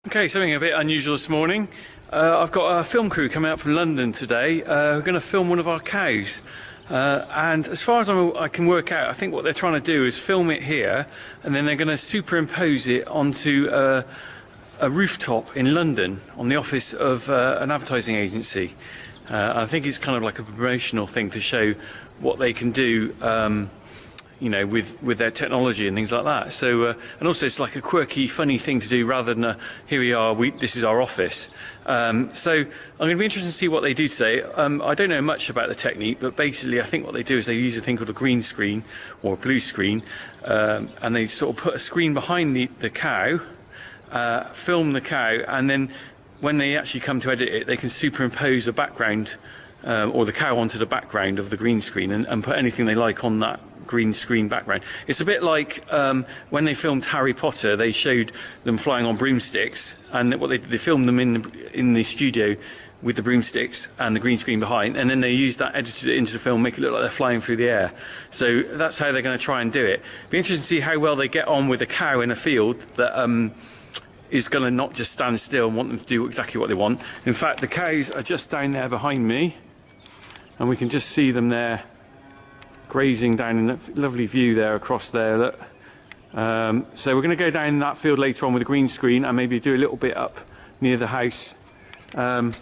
Okay, something a bit unusual this morning. I've got a film crew coming out from London today. We're going to film one of our cows. And as far as I can work out, I think what they're trying to do is film it here, and then they're going to superimpose it onto a rooftop in London on the office of an advertising agency. I think it's kind of like a promotional thing to show what they can do, you know, with their technology and things like that. So, and also it's like a quirky, funny thing to do rather than here we are, this is our office. So I'm going to be interested to see what they do today. I don't know much about the technique, but basically I think what they do is they use a thing called a green screen or a blue screen, and they sort of put a screen behind the cow, film the cow, and then when they actually come to edit it, they can superimpose a background or the cow onto the background of the green screen and put anything they like on that green screen background. It's a bit like when they filmed Harry Potter, they showed them flying on broomsticks, and what they filmed them in the studio with the broomsticks and the green screen behind, and then they used that, edited it into the film, make it look like they're flying through the air. So that's how they're going to try and do it. Be interesting to see how well they get on with a cow in a field that is going to not just stand still and want them to do exactly what they want. In fact, the cows are just down there behind me, and we can just see them there grazing down in that lovely view there across there. Look. So we're going to go down that field later on with a green screen and maybe do a little bit up near the house and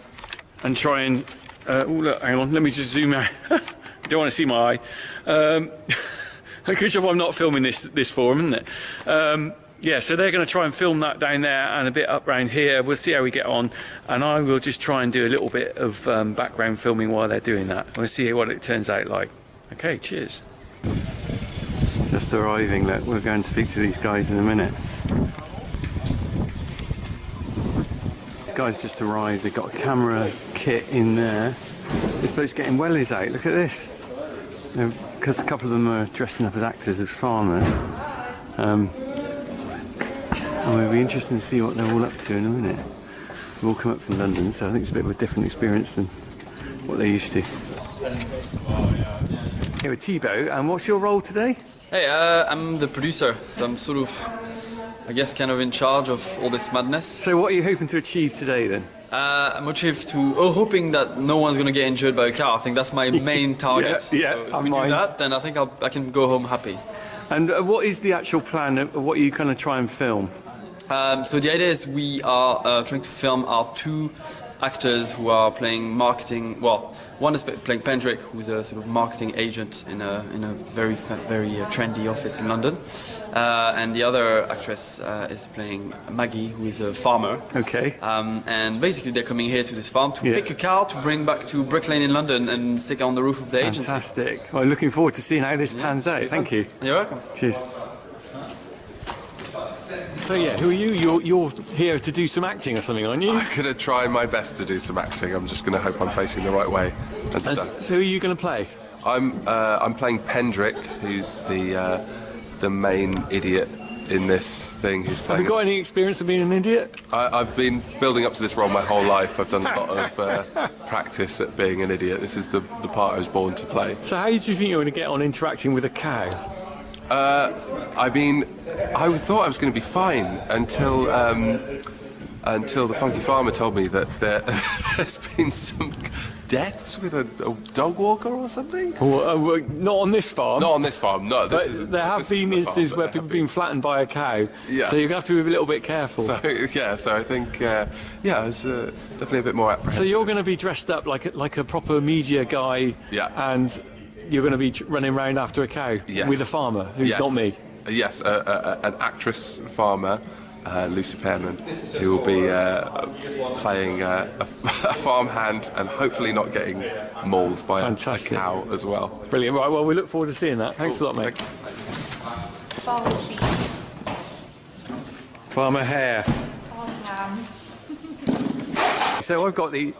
try and oh look, hang on, let me just zoom out. Don't want to see my eye. Good job I'm not filming this for them, isn't it? Yeah, so they're going to try and film that down there and a bit up round here. We'll see how we get on, and I will just try and do a little bit of background filming while they're doing that. We'll see what it turns out like. Okay, cheers. Just arriving, look, we'll go and speak to these guys in a minute. These guys just arrived, they've got a camera kit in there. This bloke's getting wellies out, look at this. Because a couple of them are dressing up as actors, as farmers. And it'll be interesting to see what they're all up to in a minute. They've all come up from London, so I think it's a bit of a different experience than what they're used to. Here with Thibaut, and what's your role today? Hey, I'm the producer, so I'm sort of, I guess, kind of in charge of all this madness. So what are you hoping to achieve today then? I'm hoping that no one's going to get injured by a car. I think that's my main target. Yeah, so if we do that, then I think I can go home happy. And what is the actual plan of what are you going to try and film? So the idea is we are trying to film our two actors who are playing marketing. Well, one is playing Pendrick, who's a sort of marketing agent in a very trendy office in London, and the other actress is playing Maggie, who is a farmer. Okay. And basically, they're coming here to this farm to pick a cow to bring back to Brick Lane in London and stick it on the roof of the agency. Fantastic. Well, looking forward to seeing how this pans out. Thank you. You're welcome. Cheers. So yeah, who are you? You're here to do some acting or something, aren't you? I'm going to try my best to do some acting. I'm just going to hope I'm facing the right way and stuff. So who are you going to play? I'm playing Pendrick, who's the main idiot in this thing. Who's playing? Have you got any experience of being an idiot? I've been building up to this role my whole life. I've done a lot of practice at being an idiot. This is the part I was born to play. So how do you think you're going to get on interacting with a cow? I mean, I thought I was going to be fine until the funky farmer told me that there's been some deaths with a dog walker or something. Well, not on this farm. Not on this farm. No, this isn't. There have been instances where people have been flattened by a cow. Yeah. So you're going to have to be a little bit careful. So yeah, so I think I was definitely a bit more apprehensive. So you're going to be dressed up like a proper media guy. Yeah. And you're going to be running around after a cow with a farmer who's not me. Yes, an actress farmer, Lucy Pearman, who will be playing a farmhand and hopefully not getting mauled by a cow as well. Brilliant. Right, well, we look forward to seeing that. Thanks a lot, mate. Farmer hare. So I've got the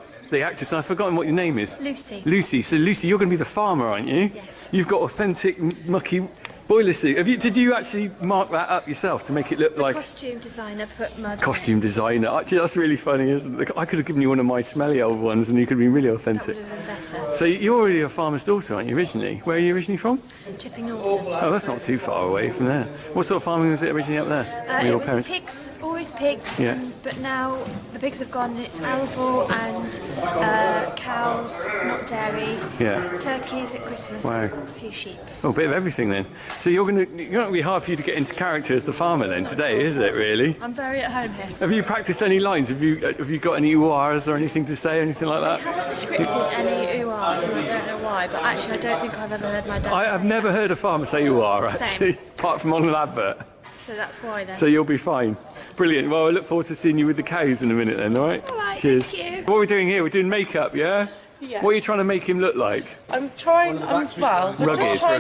actress, and I've forgotten what your name is. Lucy. Lucy. So Lucy, you're going to be the farmer, aren't you? Yes. You've got authentic mucky boiler suit. Did you actually mark that up yourself to make it look like... Costume designer put mud Costume designer. Actually, that's really funny, isn't it? I could have given you one of my smelly old ones and you could have been really authentic. That would have been better. So you're already a farmer's daughter, aren't you, originally? Where are you originally from? Chipping Norton. Oh, that's not too far away from there. What sort of farming was it originally up there? It was pigs, always always pigs, Yeah. but now the pigs have gone and it's arable and cows, not dairy, Yeah. turkeys at Christmas, Wow. a few sheep. Oh, a bit of everything then. So you're going to be hard for you to get into character as the farmer then today, is it really? I'm very at home here. Have you practiced any lines? Have you got any oohs or anything to say, anything like I that? haven't scripted any oohs and I don't know why, but actually I don't think I've ever heard my dad I've say never that. heard a farmer say ooh Same. actually, apart from on an advert. So that's why then. So you'll be fine. Brilliant. Well, I look forward to seeing you with the cows in a minute then, all right? All right, Cheers. thank you. What are we doing here? We're doing makeup, yeah? Yeah. What are you trying to make him look like? I'm trying, I'm Rugged just trying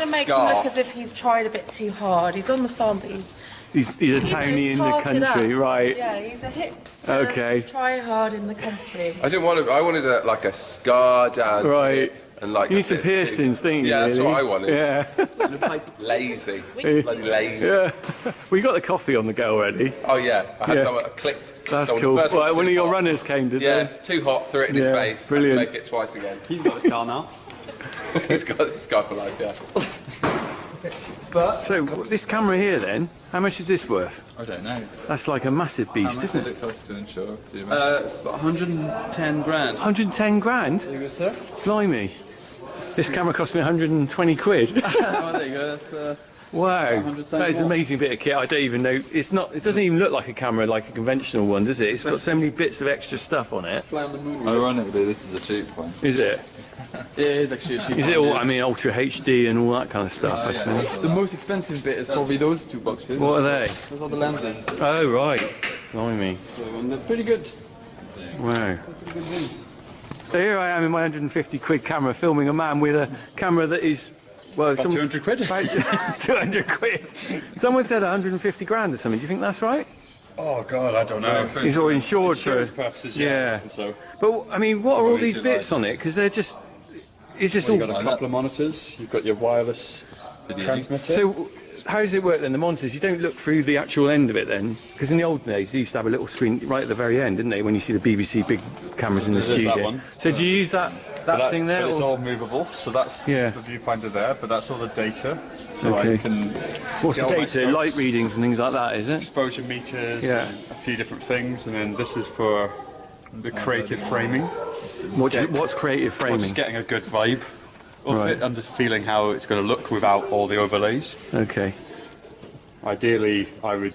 for to a make scar. him look as if he's tried a bit too hard. He's on the farm, but he's He's a townie in the tarted country, up. right? Yeah, he's a hipster. Okay. Try hard in the country. I didn't want to. I wanted like a scar down. Right. And like You a need some bit too- piercings, don't you? Yeah, that's really? what I wanted. Yeah. Lazy. Yeah. Bloody lazy. Yeah. We got the coffee on the go already. Oh yeah, I had Yeah. some. I clicked. That's someone- cool. the first Well, was one too of your hot. runners came, did Yeah, they? too hot. Threw it in his Yeah, face. brilliant. Had to make it twice again. He's got his car now. He's got his scar for life. Yeah. So this camera here then, how much is this worth? I don't know. That's like a massive beast, isn't it? It costs to insure. Do you remember? It's about 110 grand. 110 grand? There you go, sir. Blimey. This camera cost me 120 quid. Oh, there you go. That's Wow, 100 that is an more. amazing bit of kit. I don't even know. It's not. It doesn't even look like a camera, like a conventional one, does it? It's got so many bits of extra stuff on it. fly on the moon. Ironically, this is a cheap one. Is it? Yeah, it is actually a cheap Is one, it all? yeah. I mean, Ultra HD and all that kind of stuff. I suppose. The most expensive bit is probably those two boxes. What are they? Those are the lenses. Oh right. Blimey. And they're pretty good. Wow. So here I am in my 150 quid camera filming a man with a camera that is, well, some, 200 quid. about 200 quid. Someone said 150 grand or something. Do you think that's right? Oh God, I don't know. He's all insured for Insurance purposes, yeah. And so But I mean, what are all is these it bits on it? Because they're just, it's just you've all. got a couple of monitors. You've got your wireless transmitter. So how does it work then? The monitors, you don't look through the actual end of it then? Because in the old days, they used to have a little screen right at the very end, didn't they? When you see the BBC big cameras in the This is studio. that one. So do you use that thing there? But it's or- all movable, so that's Yeah. the viewfinder there. But that's all the data. So Okay. I can What's the get all my data? Light scopes, readings and things like that, is it? exposure meters, Yeah. and a few different things, and then this is for the creative framing. What's creative Or framing? just getting a good vibe of Right. it and just feeling how it's going to look without all the overlays. Okay. Ideally, I would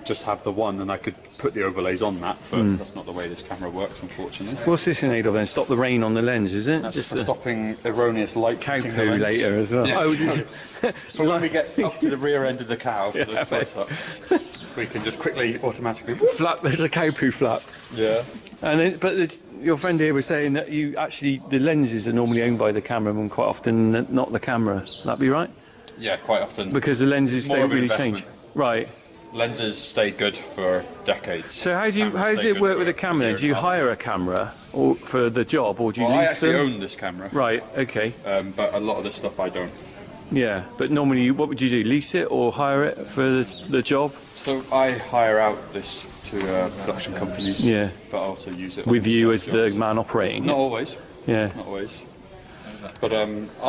just have the one, and I could put the overlays on that. But that's not the way this camera works, unfortunately. What's this in aid of then? Stop the rain on the lens, is it? That's Just for a stopping erroneous light cow hitting the poo lens. later as well. Yeah. Oh, did you? For when we get up to the rear end of the cow for those close-ups, we can just quickly, automatically. flap. There's a cow poo flap. Yeah. And then, but your friend here was saying that you actually the lenses are normally owned by the cameraman quite often, not the camera. That be right? Yeah, quite often. Because the lenses It's more don't of an really change. investment. Right. Lenses stay good for decades. So how Cameras does stay it good work for with a camera? year Then? Do you and a half. hire a camera or for the job, or do you Well, I lease actually them? own this camera, Right. Okay. but a lot of the stuff I don't. Yeah. But normally, what would you do? Lease it or hire it for the job? So I hire out this to production companies, Yeah. but I also use it With on you sales as the jobs. man operating Not it? always, Yeah. not always. But I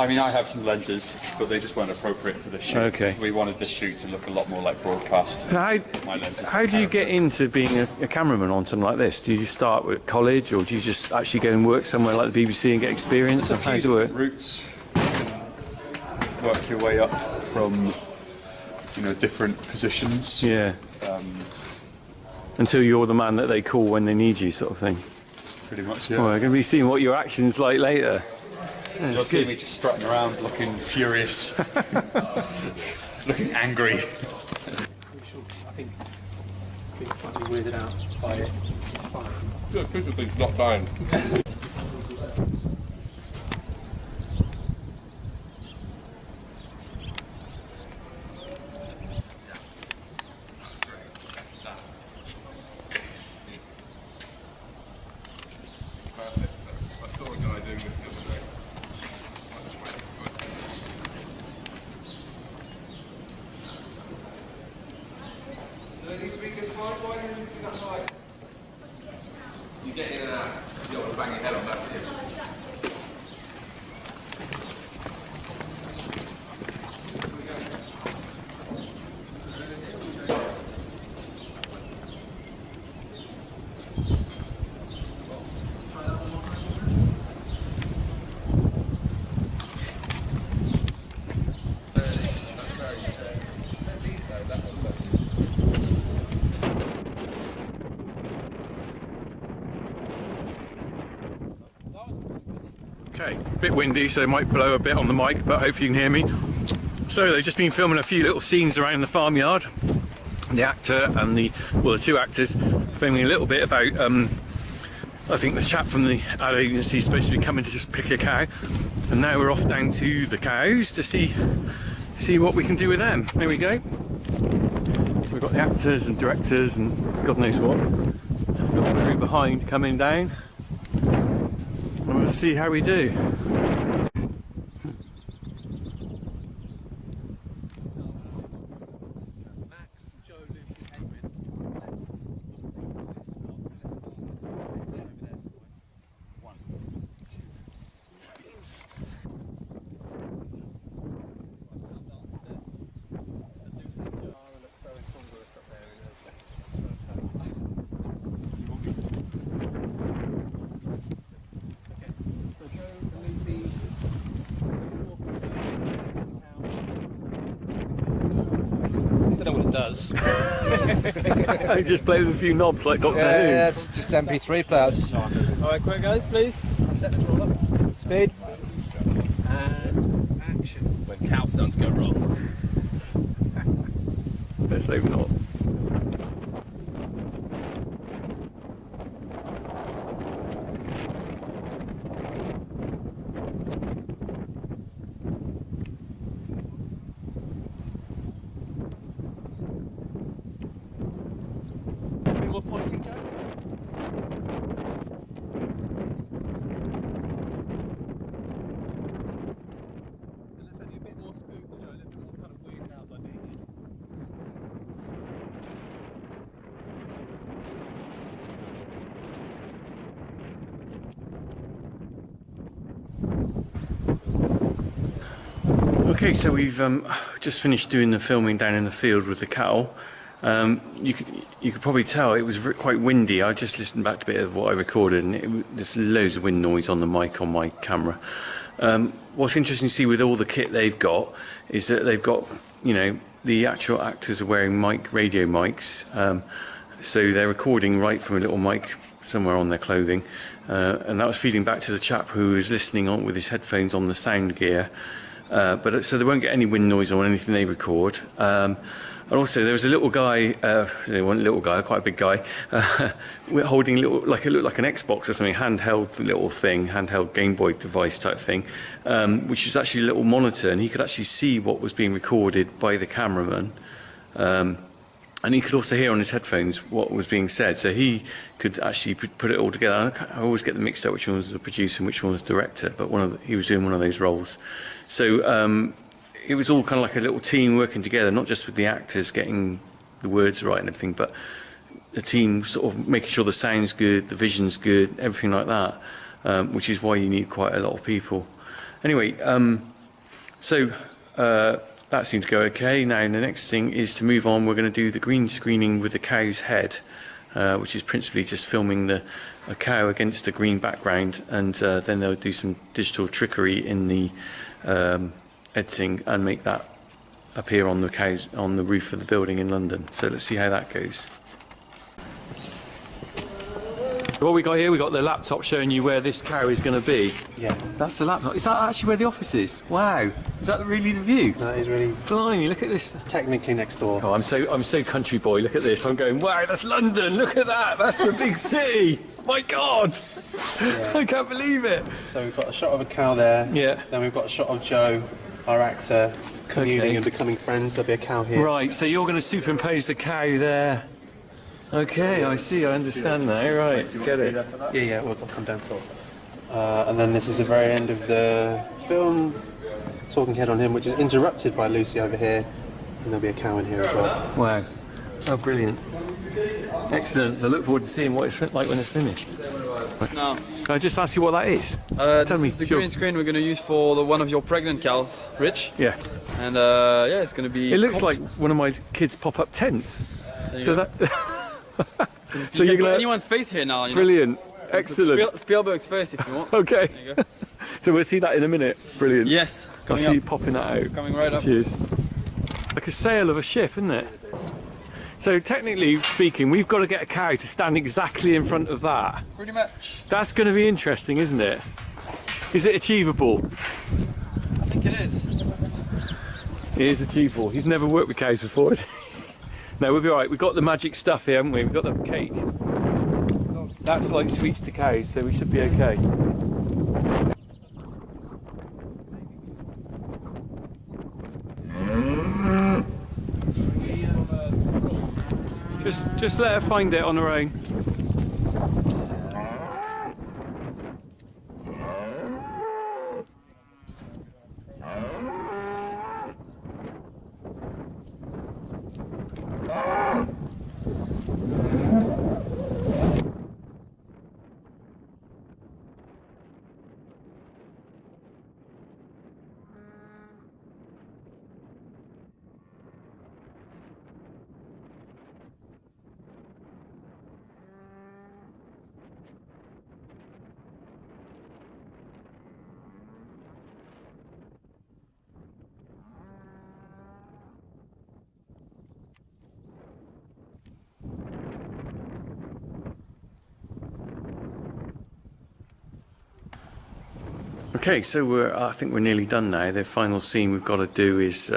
mean, I have some lenses, but they just weren't appropriate for this shoot. Okay. We wanted this shoot to look a lot more like broadcast. How, My lenses how do you get comparative. into being a cameraman on something like this? Do you just start with college, or do you just actually go and work somewhere like the BBC and get experience? Or how does it work? Routes. You can work your way up from, different positions. Yeah. Until you're the man that they call when they need you, sort of thing. Pretty much, yeah. Well, we're going to be seeing what your action's like later. You'll see me just strutting around looking furious, looking angry. I think being slightly weirded out by it is fine. Good, people think not dying. I saw a guy doing this the other day. Do they need to be this high? Why do they need to be that high? You get in and out. You don't want to bang your head on that, do you? Okay, a bit windy, so it might blow a bit on the mic, but hopefully you can hear me. So they've just been filming a few little scenes around the farmyard. The actor and the two actors filming a little bit about, I think the chap from the ad agency is supposed to be coming to just pick a cow. And now we're off down to the cows to see what we can do with them. There we go. So we've got the actors and directors and God knows what. Little crew behind coming down. And we'll see how we do. I don't know what it does. I just play with a few knobs like Doctor Who. Yeah, it's just MP3 players. Alright, quick guys, please. Set the roll up. Speed. And action. When cow stunts go wrong. Let's hope not. A bit more pointing, Joe. And let's have you a bit more spooked, Joe. A little bit more kind of weirded out by being here. Okay, so we've just finished doing the filming down in the field with the cattle. You could probably tell it was quite windy. I just listened back to a bit of what I recorded, and there's loads of wind noise on the mic on my camera. What's interesting to see with all the kit they've got is that they've got, the actual actors are wearing radio mics, so they're recording right from a little mic somewhere on their clothing, and that was feeding back to the chap who was listening on with his headphones on the sound gear. So they won't get any wind noise on anything they record. And also there was a little guy, one little guy, quite a big guy, holding it looked like an Xbox or something, handheld Game Boy device type thing, which was actually a little monitor, and he could actually see what was being recorded by the cameraman. And he could also hear on his headphones what was being said, so he could actually put it all together. I always get them mixed up, which one was the producer and which one was the director, but he was doing one of those roles. So it was all kind of like a little team working together, not just with the actors getting the words right and everything, but the team sort of making sure the sound's good, the vision's good, everything like that, which is why you need quite a lot of people. Anyway, that seemed to go okay. Now the next thing is to move on. We're going to do the green screening with the cow's head, which is principally just filming a cow against a green background, and then they'll do some digital trickery in the editing and make that appear on the cows on the roof of the building in London. So let's see how that goes. What we got here, we got the laptop showing you where this cow is going to be. Yeah. That's the laptop. Is that actually where the office is? Wow. Is that really the view? That is really... Blimey, look at this. It's technically next door. Oh, I'm so country boy. Look at this. I'm going, wow, that's London. Look at that. That's the big city. My God. Yeah. I can't believe it. So we've got a shot of a cow there. Yeah. Then we've got a shot of Joe, our actor, communing and becoming friends. There'll be a cow here. Right, so you're going to superimpose the cow there. Okay, I see, I understand now. Right, get it. Yeah, we'll come down for it. And then this is the very end of the film, talking head on him, which is interrupted by Lucy over here. And there'll be a cow in here as well. Wow. Oh, brilliant. Excellent. So I look forward to seeing what it's like when it's finished. Now, Can I just ask you what that is? this is the green screen we're going to use for one of your pregnant cows, Rich. Yeah. And it's going to be... It looks like one of my kids' pop-up tents. So that... so you can put anyone's face here now. Brilliant. Excellent. Spielberg's face if you want. Okay. There you go. So we'll see that in a minute. Brilliant. Yes. I'll see you popping that out. Coming right up. Cheers. Like a sail of a ship, isn't it? So technically speaking, we've got to get a cow to stand exactly in front of that. Pretty much. That's going to be interesting, isn't it? Is it achievable? I think it is. It is achievable. He's never worked with cows before. No, we'll be alright. We've got the magic stuff here, haven't we? We've got the cake. That's like sweets to cows, so we should be okay. Just let her find it on her own. Okay, so I think we're nearly done now. The final scene we've got to do is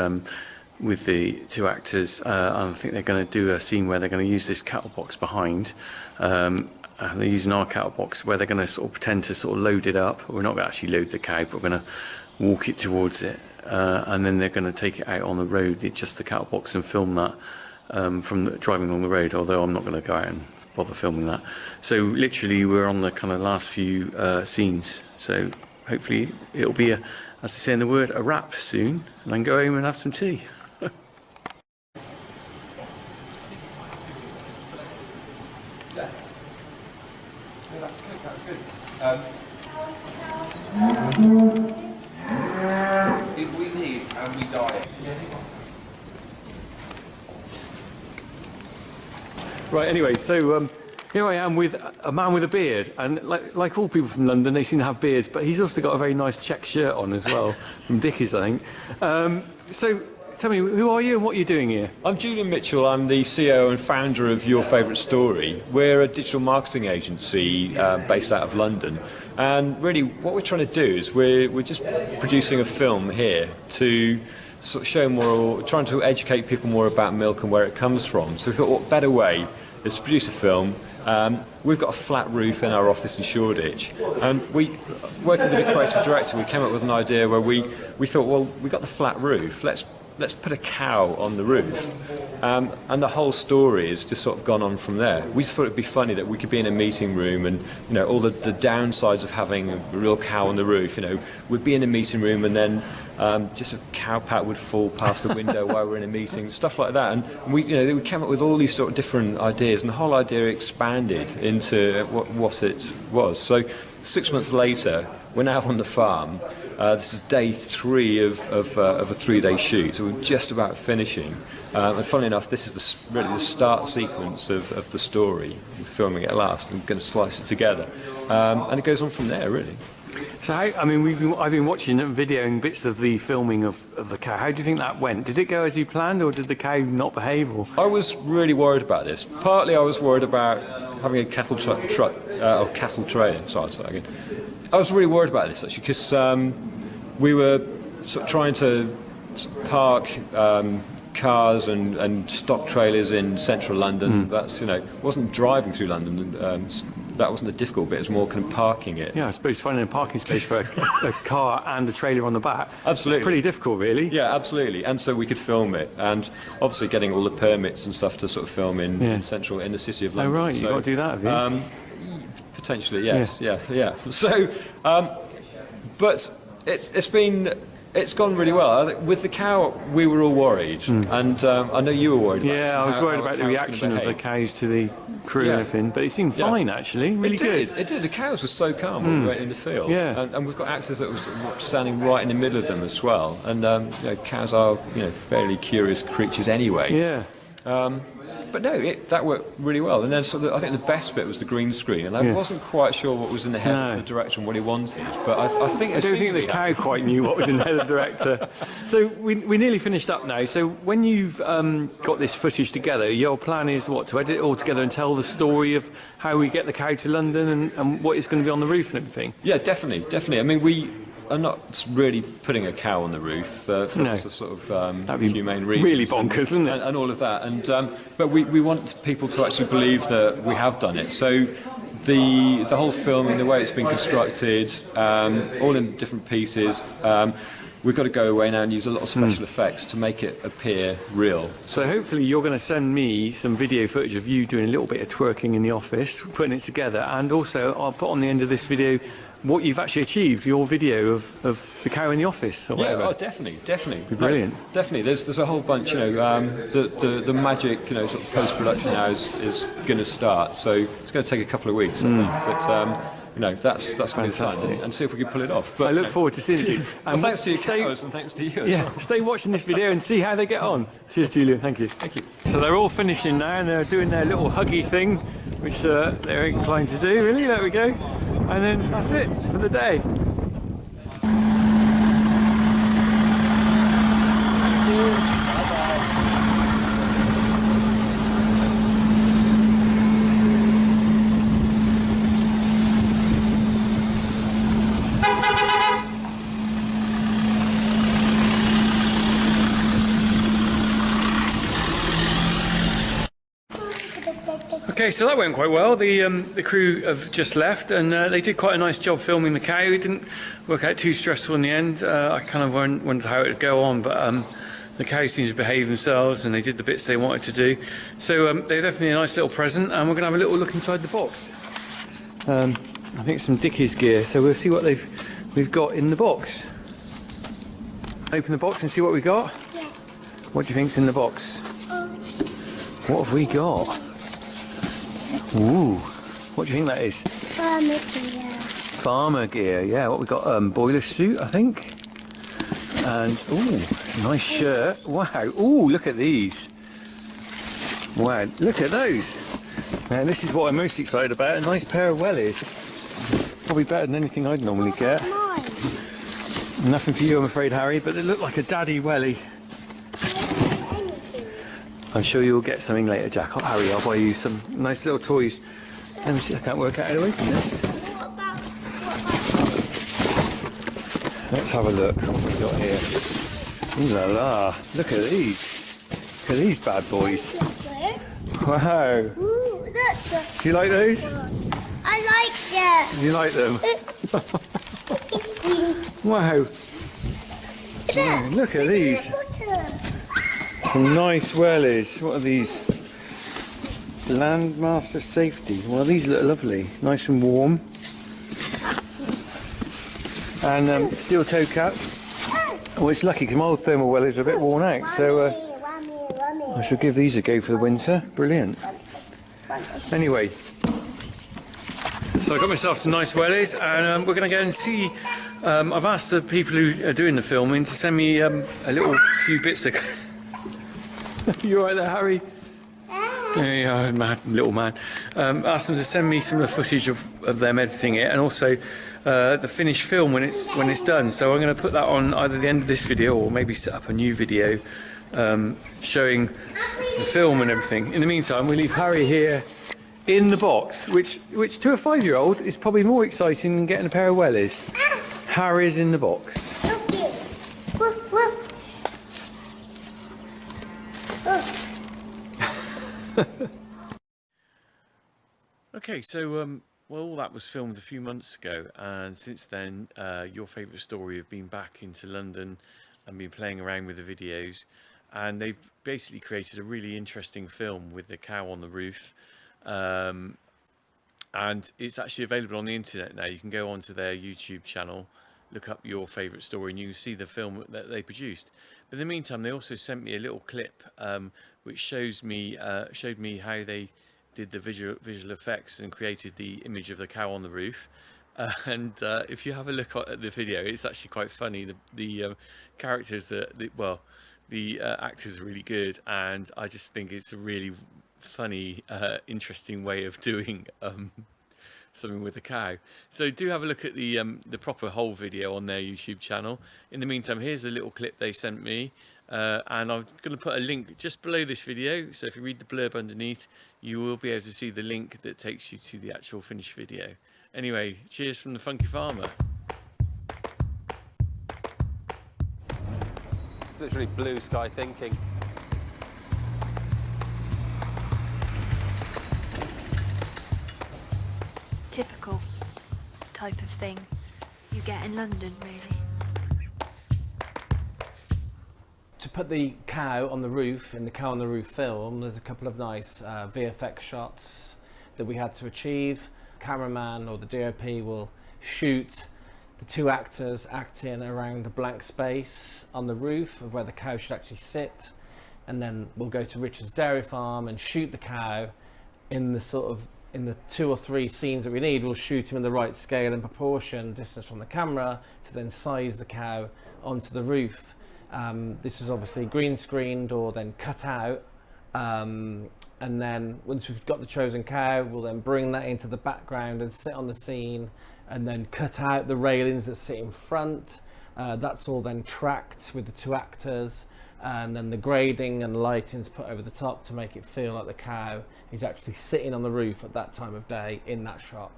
with the two actors. I think they're going to do a scene where they're going to use this cattle box behind. And they're using our cattle box where they're going to sort of pretend to sort of load it up. We're not going to actually load the cow, but we're going to walk it towards it. And then they're going to take it out on the road, just the cattle box, and film that from driving along the road, although I'm not going to go out and bother filming that. So literally we're on the kind of last few scenes. So hopefully it'll be, as they say in the word, a wrap soon, and I can go home and have some tea. That's good, that's good. If we leave and we die. Right, anyway, so here I am with a man with a beard, and like all people from London, they seem to have beards, but he's also got a very nice check shirt on as well, from Dickies, I think. So tell me, who are you and what are you doing here? I'm Julian Mitchell. I'm the CEO and founder of Your Favourite Story. We're a digital marketing agency based out of London. And really what we're trying to do is we're just producing a film here to sort of show more, trying to educate people more about milk and where it comes from. So we thought what better way is to produce a film. We've got a flat roof in our office in Shoreditch, and working with the creative director, we came up with an idea where we thought, well, we got the flat roof, let's put a cow on the roof, and the whole story has just sort of gone on from there. We just thought it'd be funny that we could be in a meeting room, and all the downsides of having a real cow on the roof. We'd be in a meeting room, and then just a cow pat would fall past the window while we're in a meeting, stuff like that. And we came up with all these sort of different ideas, and the whole idea expanded into what it was. So 6 months later, we're now on the farm. This is day 3 of a 3-day shoot, so we're just about finishing. And funnily enough, this is really the start sequence of the story. We're filming it last and going to slice it together. And it goes on from there, really. So I've been watching and videoing bits of the filming of the cow. How do you think that went? Did it go as you planned, or did the cow not behave? Or? I was really worried about this. Partly I was worried about having a cattle trailer. Sorry, I'll start again. I was really worried about this actually, because we were sort of trying to park cars and stock trailers in central London. That's wasn't driving through London. That wasn't the difficult bit. It was more kind of parking it. Yeah, I suppose finding a parking space for a car and a trailer on the back. Absolutely, it's pretty difficult, really. Yeah, absolutely. And so we could film it, and obviously getting all the permits and stuff to sort of film in the city of London. Oh right, so, you've got to do that, have you? Potentially, yes. Yeah. So, but it's gone really well. With the cow, we were all worried, and I know you were worried about it. Yeah, I was worried about the reaction of the cows to the crew and everything, but it seemed fine actually, really good. It did. The cows were so calm when we went in the field, and we've got actors that were standing right in the middle of them as well. And cows are fairly curious creatures anyway. Yeah. But but no, that worked really well. And then I think the best bit was the green screen, and I wasn't quite sure what was in the head of the director and what he wanted, but I think I don't think the cow quite knew what was in the head of the director. So we nearly finished up now. So when you've got this footage together, your plan is what, to edit it all together and tell the story of how we get the cow to London and what is going to be on the roof and everything? Yeah, definitely. I mean, we are not really putting a cow on the roof for lots of sort of humane reasons. Really bonkers, wouldn't it? And all of that. And but we want people to actually believe that we have done it. So the whole filming, the way it's been constructed, all in different pieces. We've got to go away now and use a lot of special effects to make it appear real. So hopefully you're going to send me some video footage of you doing a little bit of twerking in the office, putting it together, and also I'll put on the end of this video what you've actually achieved, your video of the cow in the office or whatever. Yeah, oh, definitely. Brilliant. No, definitely. There's a whole bunch, the magic, sort of post-production now is going to start, so it's going to take a couple of weeks, I think. But, that's going to be fun, and see if we can pull it off. But I look forward to seeing you. Well, thanks to you, cows, and thanks to you as well. Stay watching this video and see how they get on. Cheers, Julian. Thank you. Thank you. So they're all finishing now, and they're doing their little huggy thing, which they're inclined to do. Really, there we go. And then that's it for the day. Okay, so that went quite well. The crew have just left, and they did quite a nice job filming the cow. It didn't work out too stressful in the end. I kind of wondered how it would go on, but the cows seemed to behave themselves, and they did the bits they wanted to do. So they're definitely a nice little present, and we're going to have a little look inside the box. I think it's some Dickies gear, so we'll see what we've got in the box. Open the box and see what we got. Yes. What do you think's in the box? What have we got? Ooh, what do you think that is? Farmer gear, yeah. What we got? Boiler suit, I think. And ooh, nice shirt. Wow. Ooh, look at these. Wow, look at those. Now this is what I'm most excited about. A nice pair of wellies. Probably better than anything I'd normally get. Nothing for you, I'm afraid, Harry. But they look like a daddy welly. I'm sure you'll get something later, Jack. Oh, Harry, I'll buy you some nice little toys. Let me see, I can't work out how to open this. Let's have a look what we've got here. Ooh la la, look at these. Look at these bad boys. Wow. Ooh, look. Do you like those? I like them. Do you like them? Wow. Yeah, look at these. Some nice wellies. What are these? Landmaster Safety. Well, these look lovely. Nice and warm. And steel toe cap. Well, it's lucky because my old thermal wellies are a bit worn out. So I shall give these a go for the winter. Brilliant. Anyway. So I got myself some nice wellies, and we're going to go and see. I've asked the people who are doing the filming to send me a little few bits of... You alright there, Harry? Yeah, mad little man. Asked them to send me some of the footage of them editing it, and also the finished film when it's done. So I'm going to put that on either the end of this video or maybe set up a new video showing the film and everything. In the meantime, we leave Harry here in the box, which to a 5-year-old is probably more exciting than getting a pair of wellies. Harry's in the box. Okay, so well, all that was filmed a few months ago, and since then Your Favourite Story have been back into London and been playing around with the videos, and they've basically created a really interesting film with the cow on the roof, and it's actually available on the internet now. You can go onto their YouTube channel, look up Your Favourite Story, and you see the film that they produced. But in the meantime, they also sent me a little clip which showed me how they did the visual effects and created the image of the cow on the roof. And if you have a look at the video, it's actually quite funny. The characters, the actors are really good, and I just think it's a really funny, interesting way of doing something with a cow. So do have a look at the proper whole video on their YouTube channel. In the meantime, here's a little clip they sent me, and I'm going to put a link just below this video. So if you read the blurb underneath, you will be able to see the link that takes you to the actual finished video. Anyway, cheers from the Funky Farmer. It's literally blue sky thinking. Typical type of thing you get in London, really. To put the cow on the roof, in the Cow on the Roof film, there's a couple of nice VFX shots that we had to achieve. Cameraman or the DOP will shoot the two actors acting around a blank space on the roof of where the cow should actually sit, and then we'll go to Richard's dairy farm and shoot the cow in the 2 or 3 scenes that we need. We'll shoot him in the right scale and proportion, distance from the camera, to then size the cow onto the roof. This is obviously green screened or then cut out, and then once we've got the chosen cow, we'll then bring that into the background and sit on the scene, and then cut out the railings that sit in front. That's all then tracked with the 2 actors, and then the grading and lighting's put over the top to make it feel like the cow is actually sitting on the roof at that time of day in that shot.